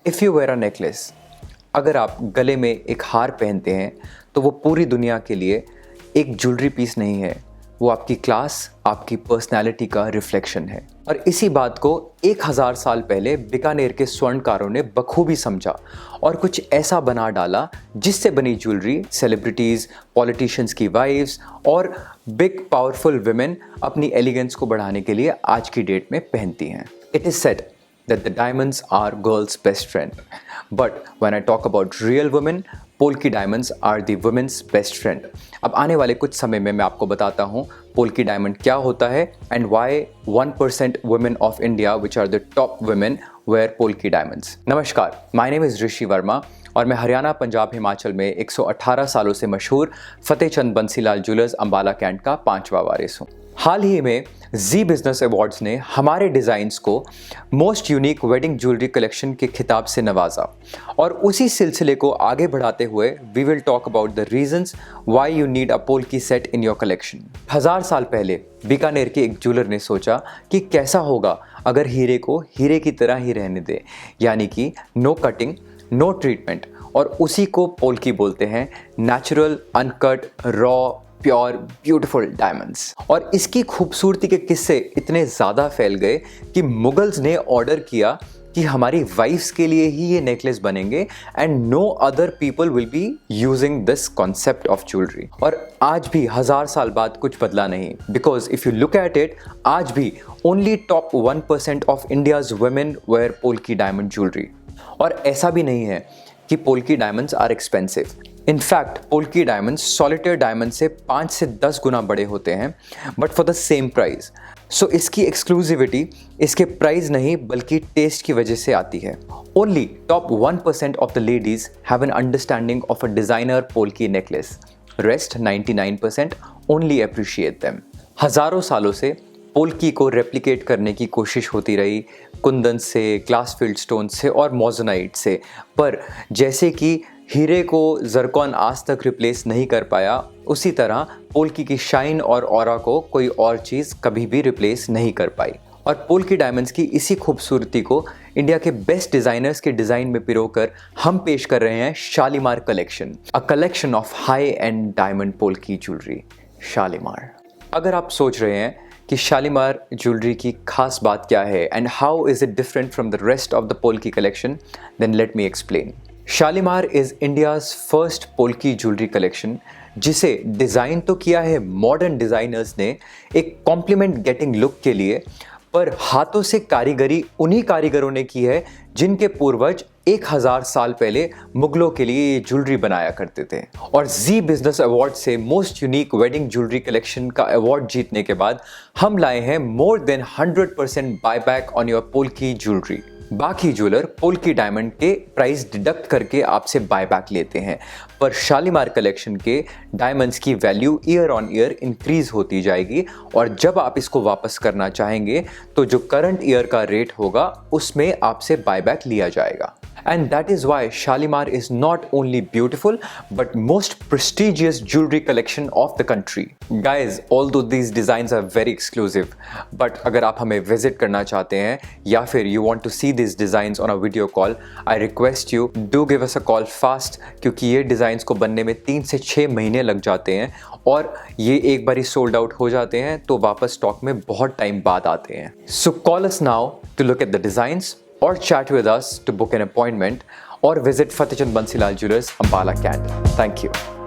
If you wear a necklace, अगर आप गले में एक हार पहनते हैं तो वो पूरी दुनिया के लिए एक ज्वेलरी पीस नहीं है, वो आपकी क्लास, आपकी पर्सनैलिटी का रिफ्लेक्शन है। और इसी बात को 1000 साल पहले बीकानेर के स्वर्णकारों ने बखूबी समझा और कुछ ऐसा बना डाला जिससे बनी ज्वेलरी सेलिब्रिटीज़, पॉलिटिशियंस की वाइफ्स और बिग पावरफुल वुमेन अपनी एलिगेंस को बढ़ाने के लिए आज की डेट में पहनती हैं। It is said that the diamonds are girls' best friend. But when I talk about real women, polki diamonds are the women's best friend. अब आने वाले कुछ समय में मैं आपको बताता हूँ पोल्की डायमंड क्या होता है and why 1% women of India which are the top women wear polki diamonds. नमस्कार, my name is Rishi Verma और मैं हरियाणा, पंजाब, हिमाचल में 118 सालों से मशहूर फतेहचंद बंसीलाल ज्वेलर्स अंबाला कैंट का 5वां वारिस हूँ। हाल ही में जी बिजनेस अवार्ड्स ने हमारे डिज़ाइंस को most unique wedding jewellery collection के खिताब से नवाजा और उसी सिलसिले को आगे बढ़ाते हुए we will talk about the reasons why you need a polki set in your collection. 1000 साल पहले बीकानेर के एक ज्वेलर ने सोचा कि कैसा होगा अगर हीरे को हीरे की तरह ही रहने दे, यानी कि नो कटिंग, नो ट्रीटमेंट, और उसी को पोल्की बोलते हैं, natural, uncut, raw, pure, beautiful diamonds. और इसकी खूबसूरती के किस्से इतने ज़्यादा फैल गए कि मुगल्स ने ऑर्डर किया कि हमारी वाइफ्स के लिए ही ये नेकलेस बनेंगे and no other people will be using this concept of jewellery. और आज भी 1000 साल बाद कुछ बदला नहीं, because if you look at it, आज भी only top 1% of India's women wear polki diamond jewellery. और ऐसा भी नहीं है कि polki diamonds are expensive. In fact polki diamonds solitaire diamond से 5 से 10 गुना बड़े होते हैं, but for the same price. सो इसकी एक्सक्लूसिविटी इसके प्राइस नहीं बल्कि टेस्ट की वजह से आती है। Only top 1% of the ladies have an understanding of a designer polki necklace. Rest 99% only appreciate them. हजारों सालों से पोल्की को रेप्लिकेट करने की कोशिश होती रही, कुंदन से, ग्लास फील्ड स्टोन से और मोजोनाइट से, पर जैसे कि हीरे को जरकॉन आज तक रिप्लेस नहीं कर पाया, उसी तरह पोल्की की शाइन और ऑरा को कोई और चीज़ कभी भी रिप्लेस नहीं कर पाई। और पोल्की डायमंड्स की इसी खूबसूरती को इंडिया के बेस्ट डिज़ाइनर्स के डिज़ाइन में पिरोकर हम पेश कर रहे हैं Shalimar collection, a collection of high and diamond polki jewellery. Shalimar. अगर आप सोच रहे हैं कि शालीमार ज्वेलरी की खास बात क्या है and how is it different from the rest of the polki collection, then let me explain. Shalimar is India's first polki jewellery collection, जिसे डिज़ाइन तो किया है मॉडर्न डिज़ाइनर्स ने एक कॉम्प्लीमेंट गेटिंग लुक के लिए, पर हाथों से कारीगरी उन्हीं कारीगरों ने की है जिनके पूर्वज 1000 साल पहले मुगलों के लिए ये ज्वेलरी बनाया करते थे। और जी बिजनेस अवार्ड से most unique wedding jewellery collection का अवार्ड जीतने के बाद हम लाए हैं more than 100% buyback on your polki jewellery. बाकी ज्वेलर पोल्की डायमंड के प्राइस डिडक्ट करके आपसे बायबैक लेते हैं, पर शालीमार कलेक्शन के डायमंड्स की value year on year increase होती जाएगी और जब आप इसको वापस करना चाहेंगे तो जो करंट ईयर का रेट होगा उसमें आपसे बायबैक लिया जाएगा। And that is why Shalimar is not only beautiful but most prestigious jewelry collection of the country. Guys, although these designs are very exclusive, but अगर आप हमें visit करना चाहते हैं या फिर you want to see these designs on a video call, I request you do give us a call fast, क्योंकि ये designs को बनने में 3 से 6 महीने लग जाते हैं और ये एक बार ही sold out हो जाते हैं तो वापस स्टॉक में बहुत टाइम बाद आते हैं। So call us now to look at the designs or chat with us to book an appointment or visit Fatehchand Bansilal Jewellers, Ambala Cant. Thank you.